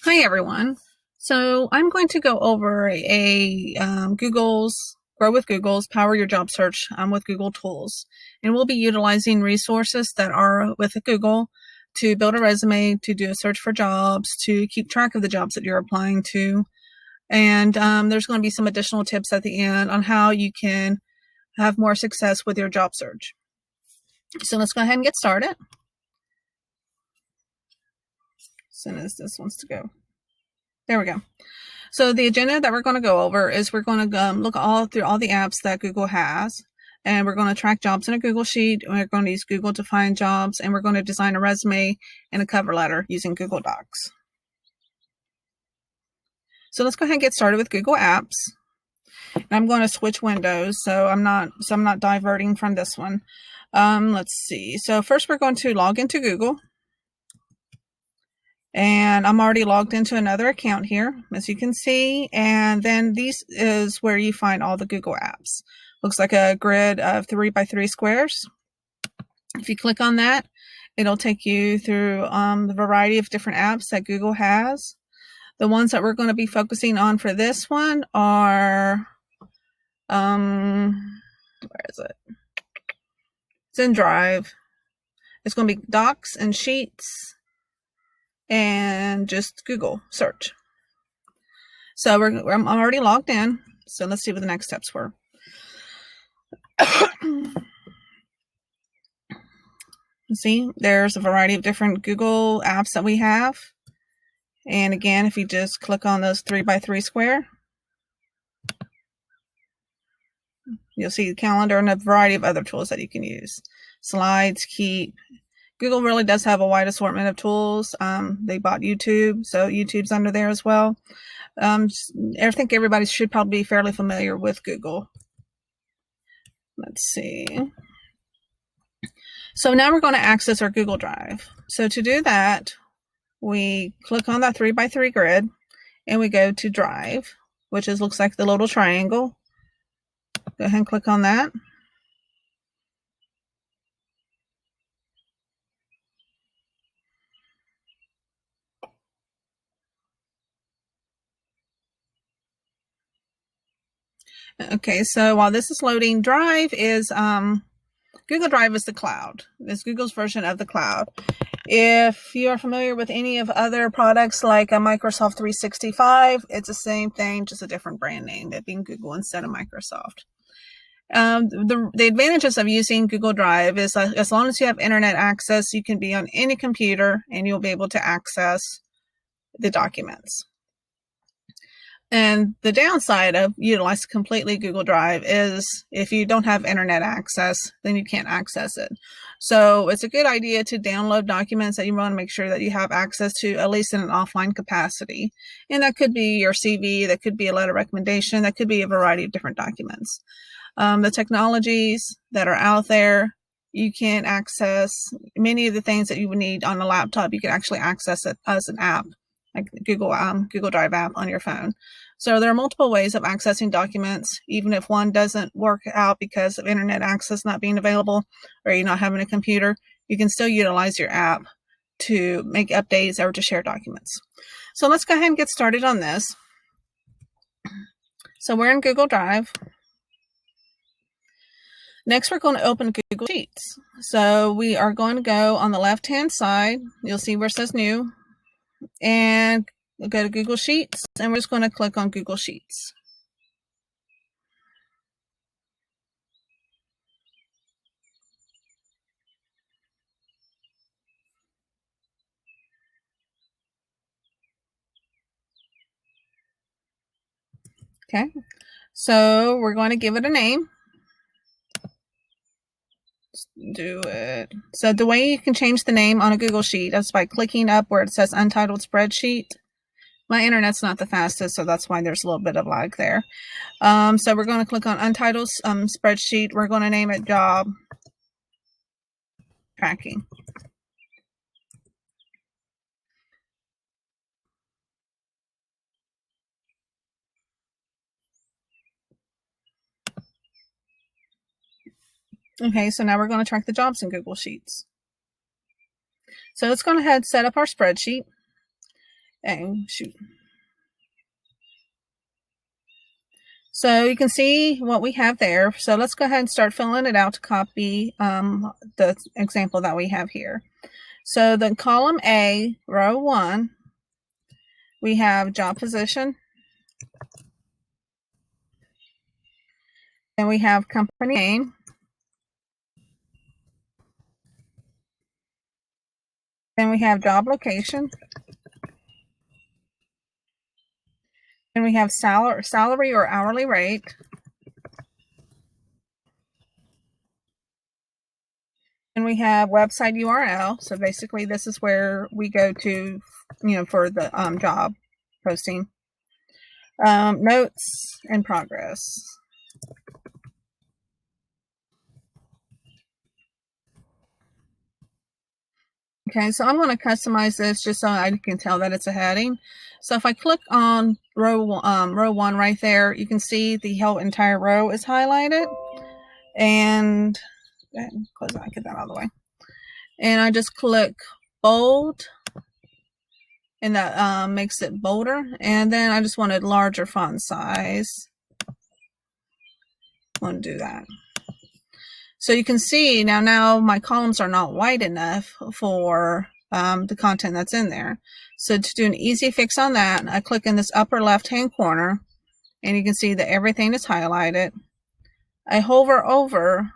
Hi everyone. So I'm going to go over Google's Grow with Google's Power Your Job Search with Google Tools. And we'll be utilizing resources that are with Google to build a resume, to do a search for jobs, to keep track of the jobs that you're applying to. And there's going to be some additional tips at the end on how you can have more success with your job search. So let's go ahead and get started. As soon as this wants to go. There we go. So the agenda that we're going to go over is we're going to look through all the apps that Google has, and we're going to track jobs in a Google Sheet. We're going to use Google to find jobs, and we're going to design a resume and a cover letter using Google Docs. So let's go ahead and get started with Google Apps. And I'm going to switch windows, so I'm not diverting from this one. Let's see. So first we're going to log into Google. And I'm already logged into another account here, as you can see. And then this is where you find all the Google apps. Looks like a grid of 3x3 squares. If you click on that, it'll take you through the variety of different apps that Google has. The ones that we're going to be focusing on for this one are, where is it? It's in Drive. It's going to be Docs and Sheets, and just Google search. So I'm already logged in. So let's see what the next steps were. See, there's a variety of different Google apps that we have. And again, if you just click on those 3x3 square, you'll see the calendar and a variety of other tools that you can use. Slides, Keep. Google really does have a wide assortment of tools. They bought YouTube, so YouTube's under there as well. I think everybody should probably be fairly familiar with Google. Let's see. So now we're going to access our Google Drive. So to do that, we click on that 3x3 grid and we go to Drive, which looks like the little triangle. Go ahead and click on that. Okay, so while this is loading, Drive is Google Drive is the cloud. It's Google's version of the cloud. If you are familiar with any of other products like a Microsoft 365, it's the same thing, just a different brand name, it being Google instead of Microsoft. The advantages of using Google Drive is as long as you have internet access, you can be on any computer and you'll be able to access the documents. And the downside of utilizing completely Google Drive is if you don't have internet access, then you can't access it. So it's a good idea to download documents that you want to make sure that you have access to, at least in an offline capacity. And that could be your CV, that could be a letter of recommendation, that could be a variety of different documents. The technologies that are out there, you can access many of the things that you would need on a laptop. You can actually access it as an app, like Google Drive app on your phone. So there are multiple ways of accessing documents, even if one doesn't work out because of internet access not being available or you're not having a computer, you can still utilize your app to make updates or to share documents. So let's go ahead and get started on this. So we're in Google Drive. Next, we're going to open Google Sheets. So we are going to go on the left-hand side. You'll see where it says New. And we'll go to Google Sheets, and we're just going to click on Google Sheets. Okay, so we're going to give it a name. Let's do it. So the way you can change the name on a Google Sheet is by clicking up where it says Untitled Spreadsheet. My internet's not the fastest, so that's why there's a little bit of lag there. So we're going to click on Untitled Spreadsheet. We're going to name it Job Tracking. Okay, so now we're going to track the jobs in Google Sheets. So let's go ahead and set up our spreadsheet. shoot. So you can see what we have there. So let's go ahead and start filling it out to copy the example that we have here. So the column A, row 1, we have job position. Then we have company name. Then we have job location. Then we have salary or hourly rate. And we have website URL. So basically this is where we go to, for the job posting. Notes and progress. Okay, so I'm going to customize this just so I can tell that it's a heading. So if I click on row 1 right there, you can see the whole entire row is highlighted. And go ahead and close that, get that out of the way. And I just click bold, and that makes it bolder. And then I just wanted larger font size. I want to do that. So you can see now my columns are not wide enough for the content that's in there. So to do an easy fix on that, I click in this upper left-hand corner, and you can see that everything is highlighted. I hover over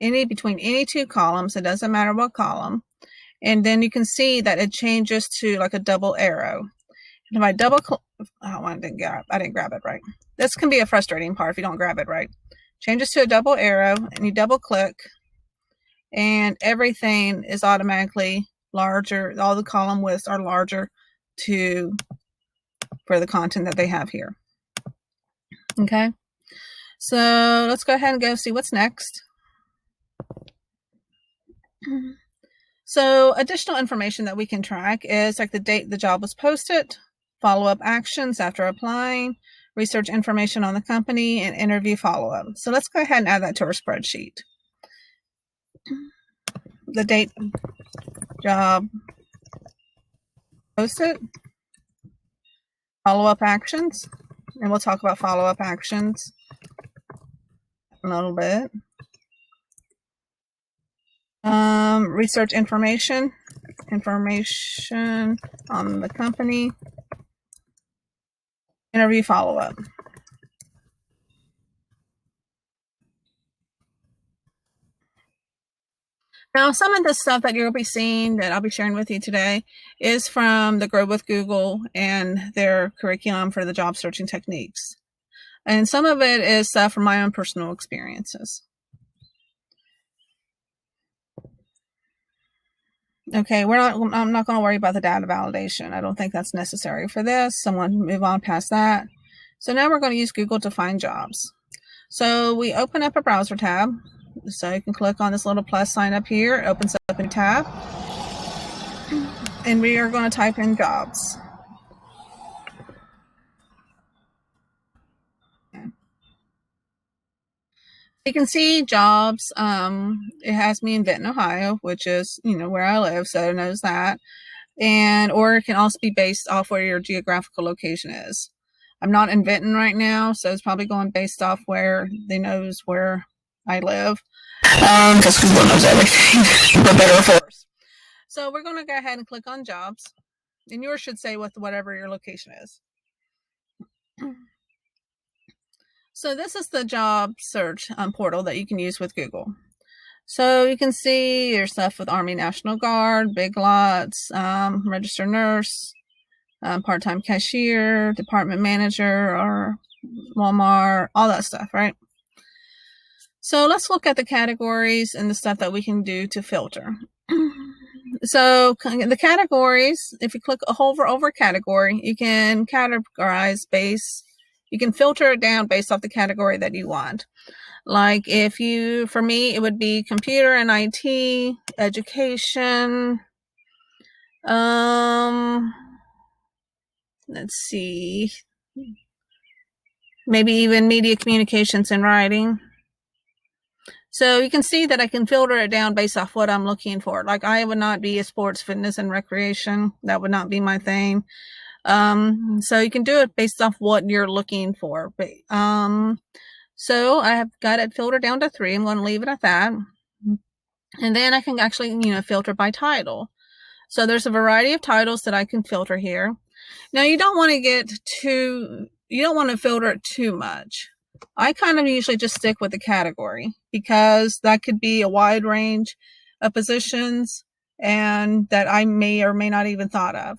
between any two columns, it doesn't matter what column, and then you can see that it changes to like a double arrow. And if I I didn't grab it right. This can be a frustrating part if you don't grab it right. Changes to a double arrow, and you double click, and everything is automatically larger. All the column widths are larger for the content that they have here. Okay, so let's go ahead and go see what's next. So additional information that we can track is like the date the job was posted, follow-up actions after applying, research information on the company, and interview follow-up. So let's go ahead and add that to our spreadsheet. The date job posted, follow-up actions, and we'll talk about follow-up actions a little bit. Research information on the company, interview follow-up. Now, some of the stuff that you'll be seeing that I'll be sharing with you today is from the Grow with Google and their curriculum for the job searching techniques. And some of it is stuff from my own personal experiences. Okay, I'm not going to worry about the data validation. I don't think that's necessary for this. Someone move on past that. So now we're going to use Google to find jobs. So we open up a browser tab. So you can click on this little plus sign up here. It opens up a new tab. And we are going to type in jobs. You can see jobs. It has me in Benton, Ohio, which is, where I live, so it knows that. Or it can also be based off where your geographical location is. I'm not in Benton right now, so it's probably going based off where they knows where I live. Because Google knows everything, for better or for worse. So we're going to go ahead and click on jobs, and yours should say whatever your location is. So this is the job search portal that you can use with Google. So you can see your stuff with Army National Guard, Big Lots, registered nurse, part-time cashier, department manager, or Walmart, all that stuff, right? So let's look at the categories and the stuff that we can do to filter. So the categories, if you hover over category, you can categorize you can filter it down based off the category that you want. Like for me, it would be computer and IT, education, let's see, maybe even media communications and writing. So you can see that I can filter it down based off what I'm looking for. Like I would not be a sports, fitness, and recreation. That would not be my thing. So you can do it based off what you're looking for. But, so I have got it filtered down to 3. I'm going to leave it at that. And then I can actually, filter by title. So there's a variety of titles that I can filter here. Now you don't want to filter it too much. I kind of usually just stick with the category because that could be a wide range of positions and that I may or may not even thought of.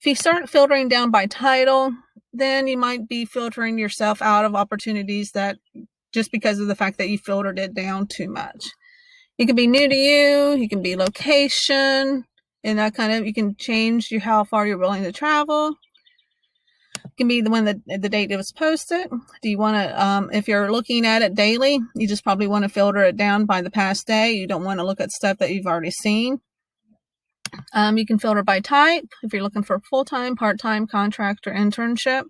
If you start filtering down by title, then you might be filtering yourself out of opportunities that just because of the fact that you filtered it down too much. It can be new to you, you can be location, and that kind of, you can change how far you're willing to travel. It can be the one that the date it was posted. Do you want to, if you're looking at it daily, you just probably want to filter it down by the past day. You don't want to look at stuff that you've already seen. You can filter by type. If you're looking for full-time, part-time, contract, or internship,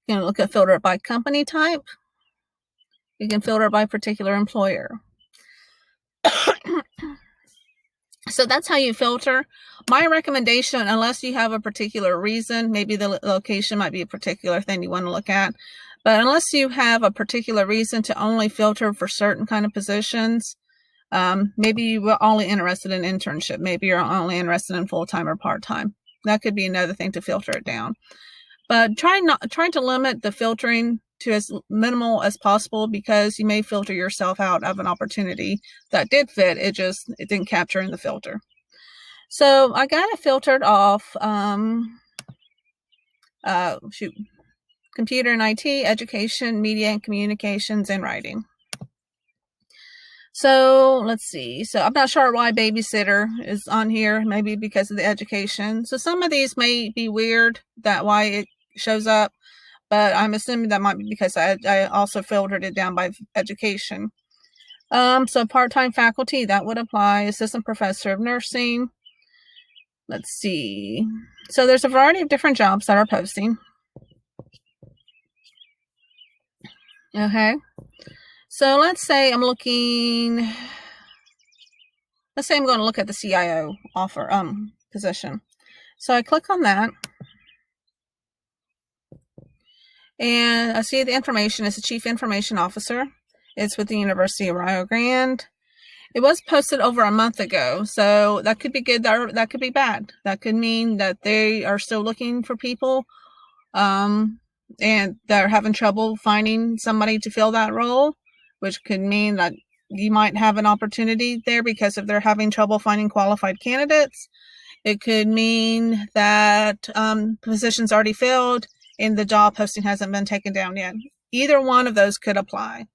you can filter it by company type. You can filter by particular employer. So that's how you filter. My recommendation, unless you have a particular reason, maybe the location might be a particular thing you want to look at, but unless you have a particular reason to only filter for certain kind of positions, maybe you're only interested in internship, maybe you're only interested in full-time or part-time. That could be another thing to filter it down. But try to limit the filtering to as minimal as possible, because you may filter yourself out of an opportunity that did fit. It didn't capture in the filter. So I got it filtered off. Computer and IT, education, media and communications, and writing. So let's see. So I'm not sure why babysitter is on here. Maybe because of the education. So some of these may be weird that why it shows up, but I'm assuming that might be because I also filtered it down by education. So part-time faculty, that would apply. Assistant professor of nursing. Let's see. So there's a variety of different jobs that are posting. Okay. So let's say I'm going to look at the CIO offer position. So I click on that. And I see the information is the Chief Information Officer. It's with the University of Rio Grande. It was posted over a month ago, so that could be good, that could be bad. That could mean that they are still looking for people, and they're having trouble finding somebody to fill that role, which could mean that you might have an opportunity there because if they're having trouble finding qualified candidates. It could mean that position's already filled and the job posting hasn't been taken down yet. Either one of those could apply.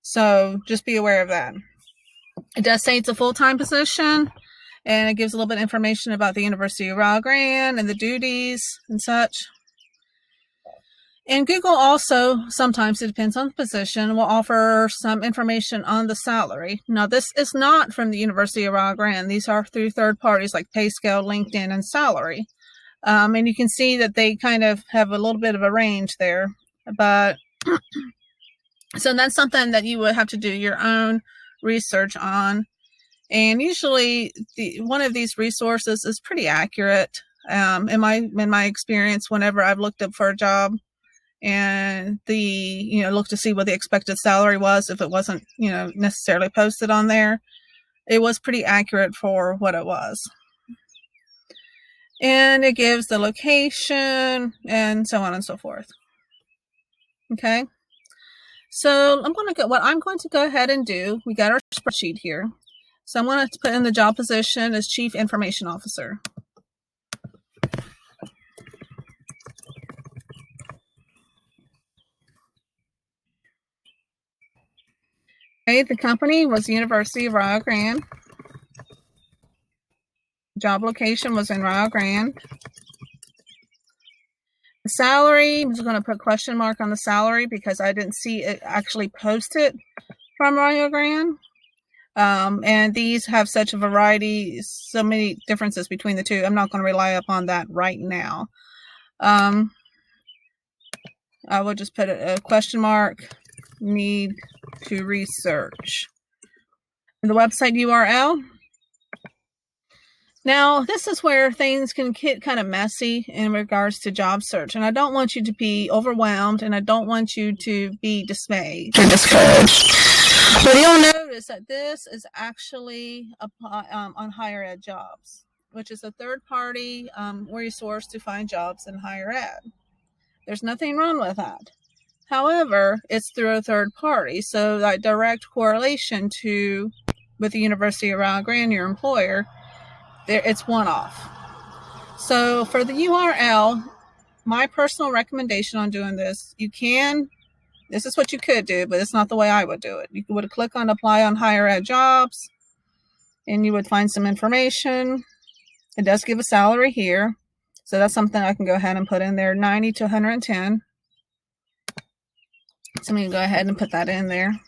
So just be aware of that. It does say it's a full-time position, and it gives a little bit of information about the University of Rio Grande and the duties and such. And Google also, sometimes it depends on the position, will offer some information on the salary. Now, this is not from the University of Rio Grande. These are through third parties like PayScale, LinkedIn, and Salary. And you can see that they kind of have a little bit of a range there. But so that's something that you would have to do your own research on. And usually one of these resources is pretty accurate. In my experience, whenever I've looked up for a job, and look to see what the expected salary was, if it wasn't, necessarily posted on there, it was pretty accurate for what it was. And it gives the location and so on and so forth. Okay. So what I'm going to go ahead and do, we got our spreadsheet here. So I'm going to put in the job position as Chief Information Officer. Okay, the company was the University of Rio Grande. Job location was in Rio Grande. The salary, I'm just going to put question mark on the salary because I didn't see it actually posted from Rio Grande. And these have such a variety, so many differences between the two. I'm not going to rely upon that right now. I will just put a question mark, need to research. And the website URL. Now, this is where things can get kind of messy in regards to job search. And I don't want you to be overwhelmed, and I don't want you to be dismayed or discouraged. But you'll notice that this is actually on higher ed jobs, which is a third-party resource to find jobs in higher ed. There's nothing wrong with that. However, it's through a third party, so that direct correlation with the University of Rio Grande, your employer, it's one-off. So for the URL, my personal recommendation on doing this, this is what you could do, but it's not the way I would do it. You would click on apply on higher ed jobs, and you would find some information. It does give a salary here, so that's something I can go ahead and put in there, 90 to 110. So I'm going to go ahead and put that in there.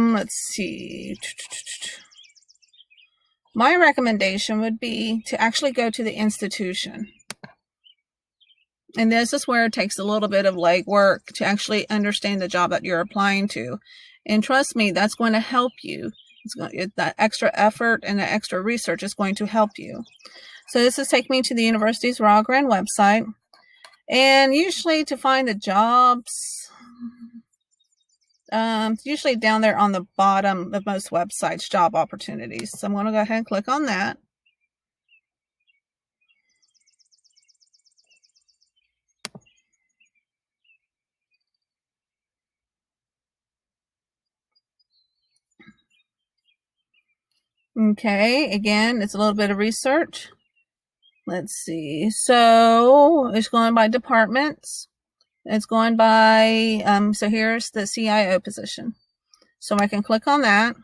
Let's see. My recommendation would be to actually go to the institution. And this is where it takes a little bit of legwork to actually understand the job that you're applying to. And trust me, that's going to help you. That extra effort and the extra research is going to help you. So this is taking me to the University's Rio Grande website. And usually to find the jobs, usually down there on the bottom of most websites, job opportunities. So I'm going to go ahead and click on that. Okay, again, it's a little bit of research. Let's see. So it's going by departments. It's going by, so here's the CIO position. So I can click on that,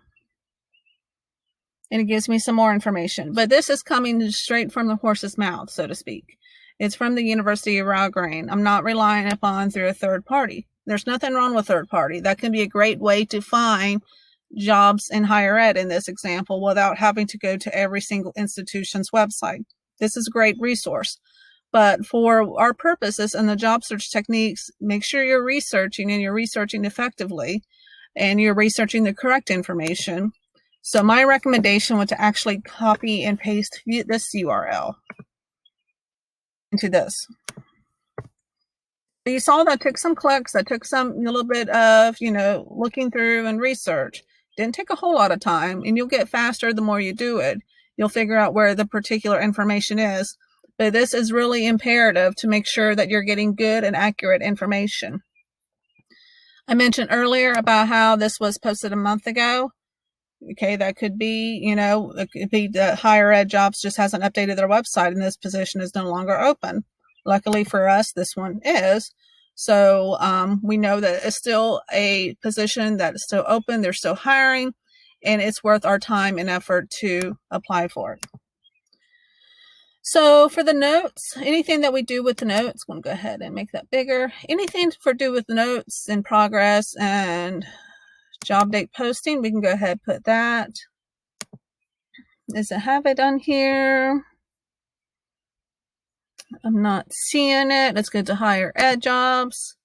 and it gives me some more information. But this is coming straight from the horse's mouth, so to speak. It's from the University of Rio Grande. I'm not relying upon through a third party. There's nothing wrong with third party. That can be a great way to find jobs in higher ed in this example without having to go to every single institution's website. This is a great resource. But for our purposes and the job search techniques, make sure you're researching, and you're researching effectively, and you're researching the correct information. So my recommendation was to actually copy and paste this URL into this. You saw that took some clicks, that took a little bit of, looking through and research. Didn't take a whole lot of time, and you'll get faster the more you do it. You'll figure out where the particular information is. But this is really imperative to make sure that you're getting good and accurate information. I mentioned earlier about how this was posted a month ago. Okay, that could be, it could be the higher ed jobs just hasn't updated their website, and this position is no longer open. Luckily for us, this one is. So we know that it's still a position that is still open. They're still hiring, and it's worth our time and effort to apply for it. So for the notes, anything that we do with the notes, I'm going to go ahead and make that bigger. Anything for do with notes in progress and job date posting, we can go ahead and put that. Does it have it on here? I'm not seeing it. Let's go to higher ed jobs.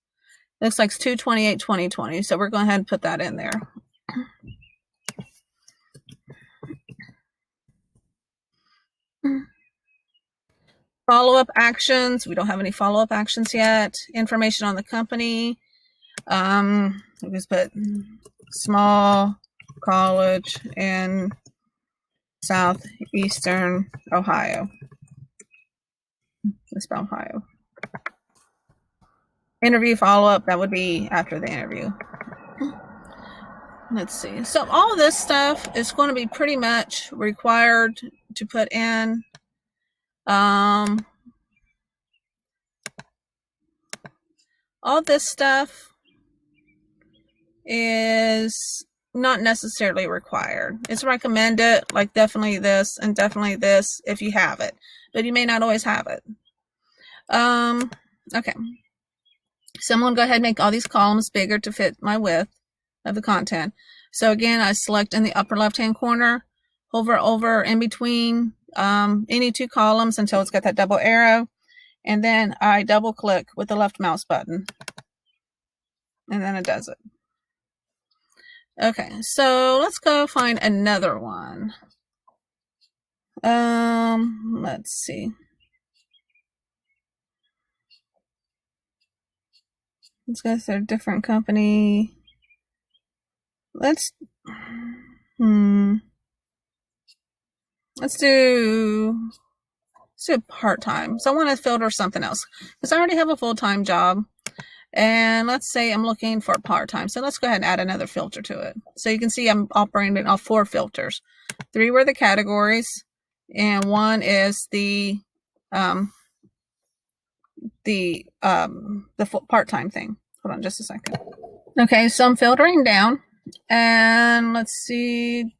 Looks like it's 2/28/2020. So we're going ahead and put that in there. Follow-up actions. We don't have any follow-up actions yet. Information on the company. We just put small college in southeastern Ohio. Let's spell Ohio. Interview follow-up, that would be after the interview. Let's see. So all of this stuff is going to be pretty much required to put in. All this stuff is not necessarily required. It's recommended, like definitely this and definitely this if you have it, but you may not always have it. Okay. So I'm going to go ahead and make all these columns bigger to fit my width of the content. So again, I select in the upper left-hand corner, hover over in between any two columns until it's got that double arrow. And then I double click with the left mouse button. And then it does it. Okay, so let's go find another one. Let's see. Let's go to a different company. Let's do part-time. So I want to filter something else because I already have a full-time job. And let's say I'm looking for part-time. So let's go ahead and add another filter to it. So you can see I'm operating off 4 filters. 3 were the categories, and 1 is the part-time thing. Hold on just a second. Okay, so I'm filtering down, and let's see.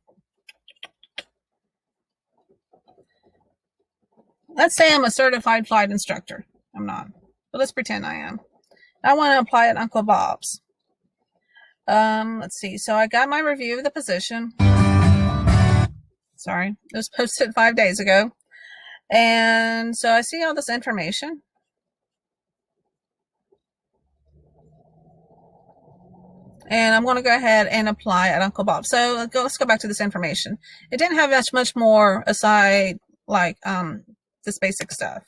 Let's say I'm a certified flight instructor. I'm not, but let's pretend I am. I want to apply at Uncle Bob's. Let's see. So I got my review of the position. Sorry, it was posted 5 days ago. And so I see all this information. And I'm going to go ahead and apply at Uncle Bob. So let's go back to this information. It didn't have much more aside like this basic stuff.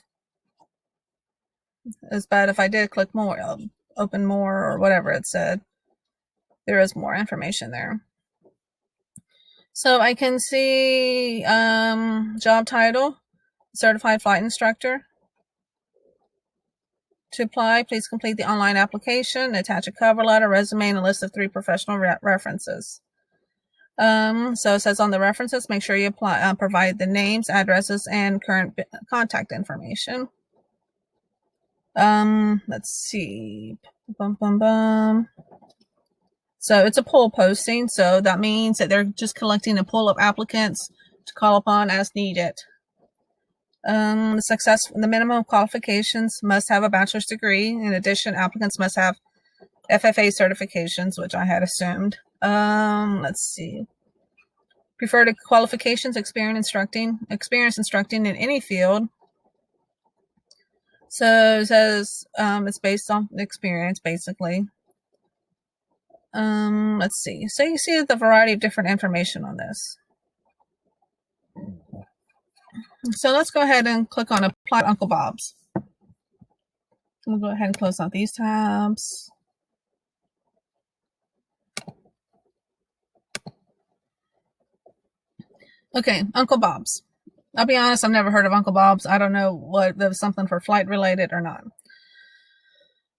But if I did click more, open more, or whatever it said, there is more information there. So I can see job title, certified flight instructor. To apply, please complete the online application, attach a cover letter, resume, and a list of 3 professional references. So it says on the references, make sure you provide the names, addresses, and current contact information. Let's see. So it's a poll posting, so that means that they're just collecting a pool of applicants to call upon as needed. The minimum qualifications must have a bachelor's degree. In addition, applicants must have FFA certifications, which I had assumed. Let's see. Preferred qualifications, experience instructing in any field. So it says it's based on experience, basically. Let's see. So you see the variety of different information on this. So let's go ahead and click on Apply at Uncle Bob's. We'll go ahead and close out these tabs. Okay, Uncle Bob's. I'll be honest, I've never heard of Uncle Bob's. I don't know what there's something for flight related or not.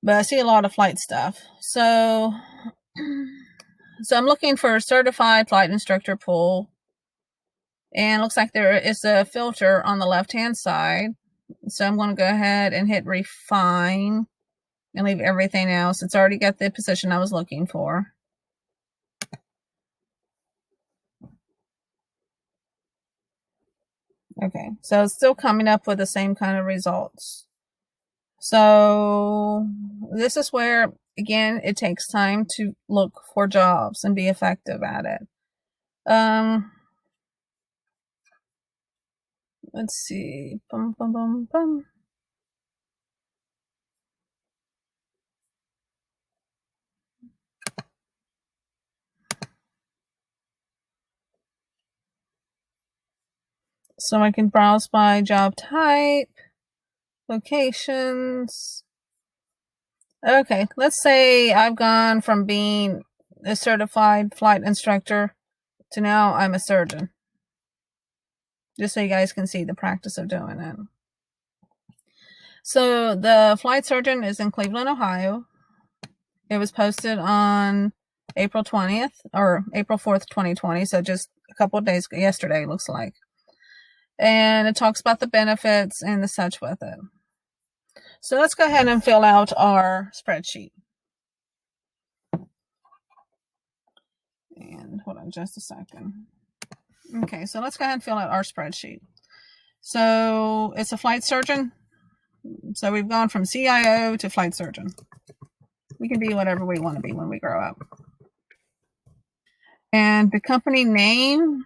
But I see a lot of flight stuff. So I'm looking for a certified flight instructor pool. And it looks like there is a filter on the left-hand side. So I'm going to go ahead and hit refine and leave everything else. It's already got the position I was looking for. Okay, so it's still coming up with the same kind of results. So this is where, again, it takes time to look for jobs and be effective at it. Let's see. So I can browse by job type, locations. Okay, let's say I've gone from being a certified flight instructor to now I'm a surgeon. Just so you guys can see the practice of doing it. So the flight surgeon is in Cleveland, Ohio. It was posted on April 20th or April 4th, 2020. So just a couple of days, yesterday, looks like. And it talks about the benefits and the such with it. So let's go ahead and fill out our spreadsheet. And hold on just a second. Okay, so let's go ahead and fill out our spreadsheet. So it's a flight surgeon. So we've gone from CIO to flight surgeon. We can be whatever we want to be when we grow up. And the company name,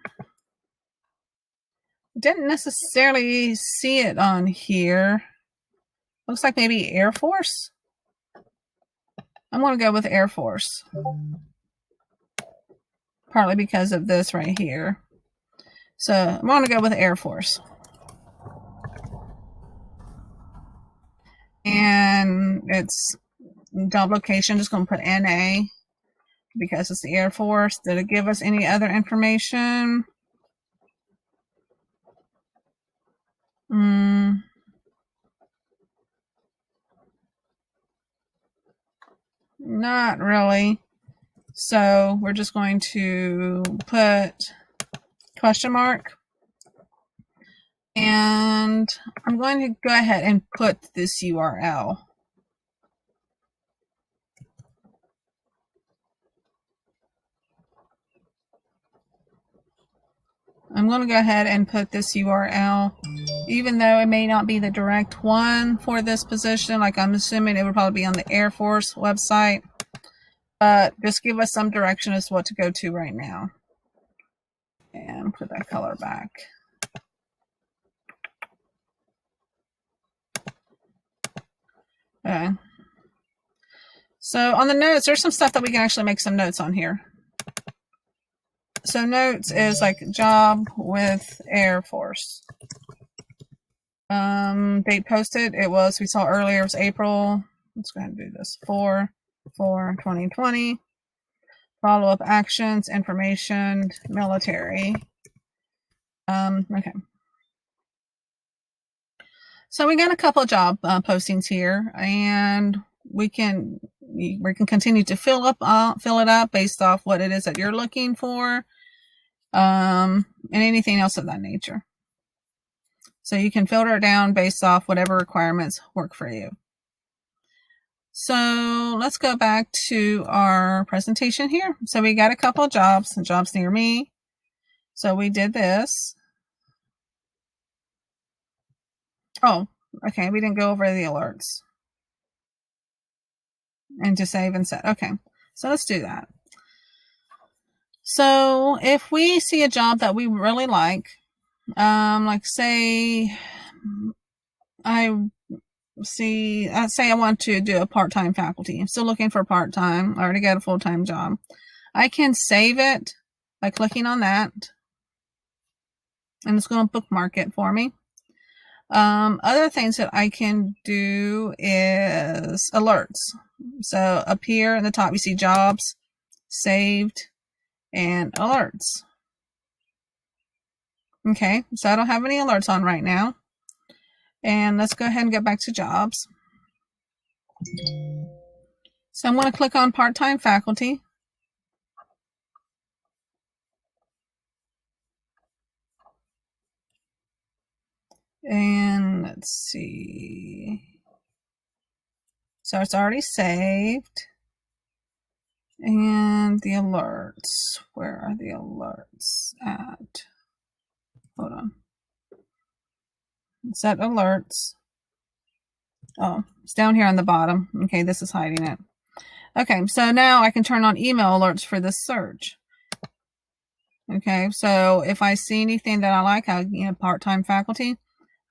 didn't necessarily see it on here. Looks like maybe Air Force. I'm going to go with Air Force. partly because of this right here. So I'm going to go with Air Force. And it's job location, just going to put NA because it's the Air Force. Did it give us any other information? Not really. So we're just going to put question mark. And I'm going to go ahead and put this URL. I'm going to go ahead and put this URL, even though it may not be the direct one for this position. Like, I'm assuming it would probably be on the Air Force website, but just give us some direction as to what to go to right now. And put that color back. Okay. So on the notes, there's some stuff that we can actually make some notes on here. So notes is like job with Air Force. Date posted, it was, we saw earlier, it was April. Let's go ahead and do this. 4/4/2020. Follow-up actions, information, military. Okay. So we got a couple of job postings here, and we can continue to fill it up based off what it is that you're looking for, and anything else of that nature. So you can filter it down based off whatever requirements work for you. So let's go back to our presentation here. So we got a couple of jobs near me. So we did this. Oh, okay. We didn't go over the alerts. And to save and set. Okay. So let's do that. So if we see a job that we really like say I want to do a part-time faculty. I'm still looking for part-time. I already got a full-time job. I can save it by clicking on that, and it's going to bookmark it for me. Other things that I can do is alerts. So up here in the top, you see jobs, saved, and alerts. Okay, so I don't have any alerts on right now. And let's go ahead and get back to jobs. So I'm going to click on part-time faculty. And let's see. So it's already saved. And the alerts. Where are the alerts at? Hold on. Set alerts. Oh, it's down here on the bottom. Okay, this is hiding it. Okay, so now I can turn on email alerts for this search. Okay, so if I see anything that I like, part-time faculty,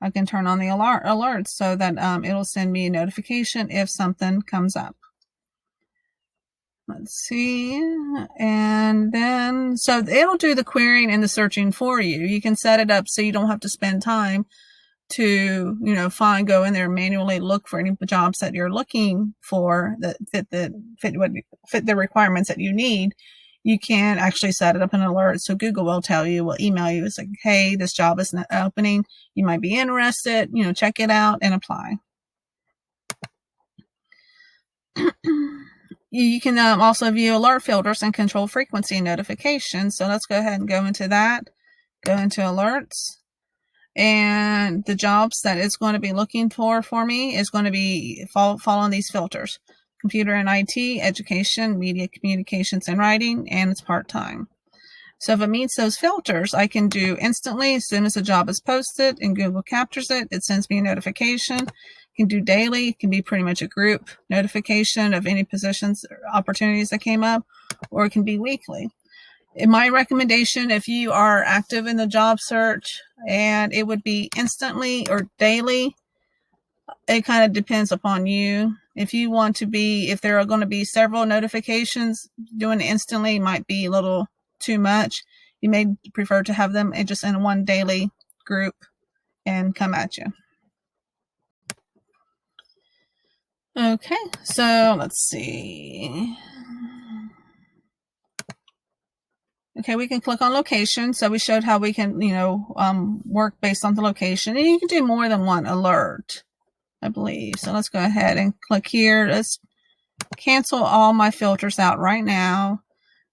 I can turn on the alerts so that it'll send me a notification if something comes up. Let's see. And then, so it'll do the querying and the searching for you. You can set it up so you don't have to spend time to, go in there and manually look for any jobs that you're looking for that fit the requirements that you need. You can actually set it up in an alert. So Google will email you. It's like, hey, this job is not opening. You might be interested, check it out and apply. You can also view alert filters and control frequency and notifications. So let's go ahead and go into that. Go into alerts. And the jobs that it's going to be looking for me is going to be following these filters: computer and IT, education, media, communications, and writing, and it's part-time. So if it meets those filters, I can do instantly as soon as the job is posted and Google captures it. It sends me a notification. It can do daily. It can be pretty much a group notification of any positions or opportunities that came up, or it can be weekly. In my recommendation, if you are active in the job search, and it would be instantly or daily, it kind of depends upon you. If you want to if there are going to be several notifications, doing it instantly might be a little too much, you may prefer to have them just in one daily group and come at you. Okay, so let's see. Okay, we can click on location. So we showed how we can, work based on the location. And you can do more than one alert, I believe. So let's go ahead and click here. Let's cancel all my filters out right now.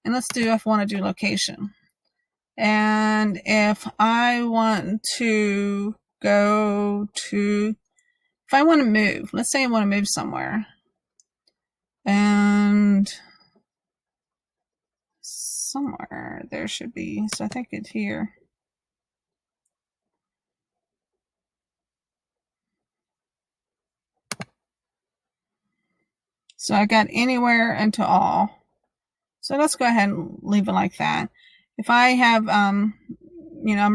And let's do, if I want to do location. And if I want to go to, if I want to move, let's say I want to move somewhere. And somewhere there should be, so I think it's here. So I got anywhere and to all. So let's go ahead and leave it like that. If I have, I'm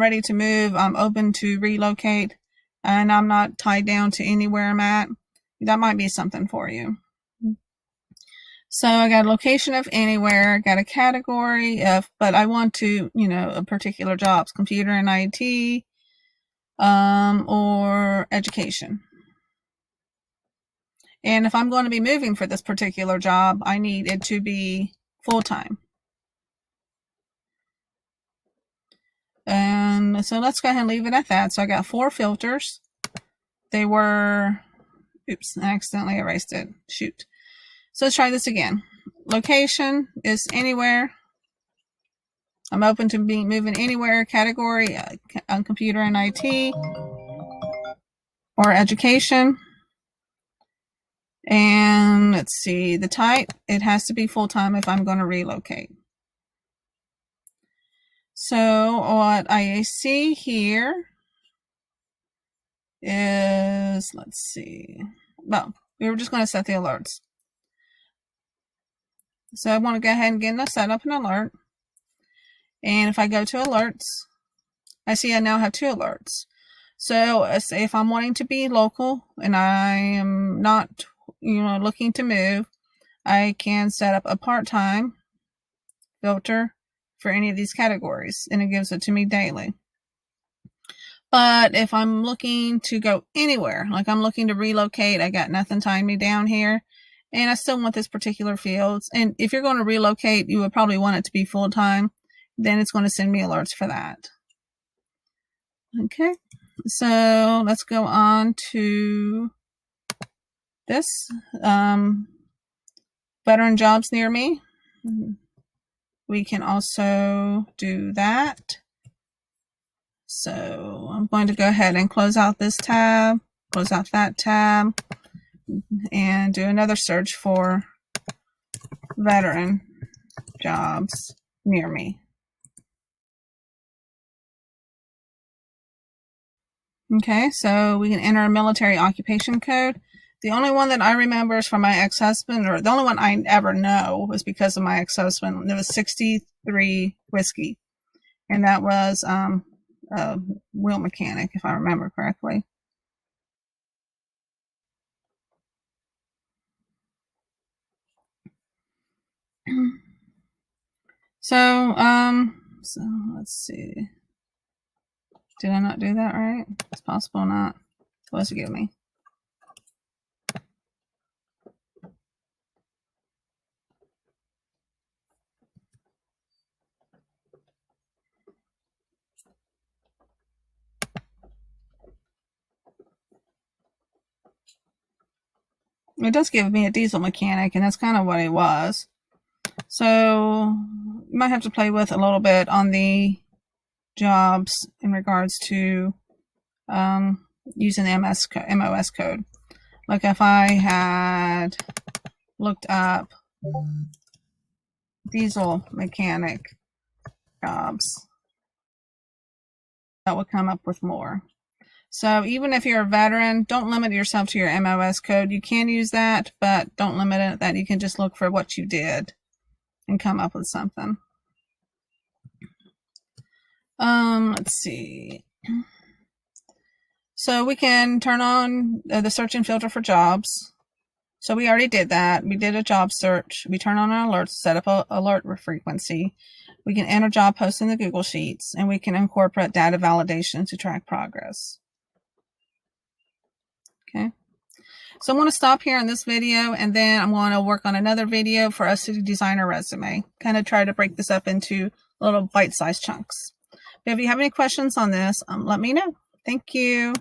ready to move, I'm open to relocate, and I'm not tied down to anywhere I'm at, that might be something for you. So I got a location of anywhere, got a category of, but I want to, a particular jobs, computer and IT, or education. And if I'm going to be moving for this particular job, I need it to be full-time. And so let's go ahead and leave it at that. So I got 4 filters. They were, oops, I accidentally erased it. Shoot. So let's try this again. Location is anywhere. I'm open to being moving anywhere. Category on computer and IT or education. And let's see, the type, it has to be full-time if I'm going to relocate. So what I see here is, let's see, well, we were just going to set the alerts. So I want to go ahead and get set up an alert. And if I go to alerts, I see I now have 2 alerts. So say if I'm wanting to be local and I am not, looking to move, I can set up a part-time filter for any of these categories, and it gives it to me daily. But if I'm looking to go anywhere, like I'm looking to relocate, I got nothing tying me down here, and I still want this particular field. And if you're going to relocate, you would probably want it to be full-time. Then it's going to send me alerts for that. Okay, so let's go on to this. Veteran jobs near me. We can also do that. So I'm going to go ahead and close out this tab, close out that tab, and do another search for veteran jobs near me. Okay, so we can enter a military occupation code. The only one that I remember is from my ex-husband, or the only one I ever know was because of my ex-husband. It was 63 whiskey, and that was a wheel mechanic, if I remember correctly. So let's see. Did I not do that right? It's possible not. What's it give me? It does give me a diesel mechanic, and that's kind of what it was. So you might have to play with a little bit on the jobs in regards to using the MOS code. Like if I had looked up diesel mechanic jobs, that would come up with more. So even if you're a veteran, don't limit yourself to your MOS code. You can use that, but don't limit it that. You can just look for what you did and come up with something. Let's see. So we can turn on the search and filter for jobs. So we already did that. We did a job search. We turn on our alerts, set up an alert frequency. We can enter job posts in the Google Sheets, and we can incorporate data validation to track progress. Okay. So I'm going to stop here in this video, and then I'm going to work on another video for us to design our resume. Kind of try to break this up into little bite-sized chunks. But if you have any questions on this, let me know. Thank you.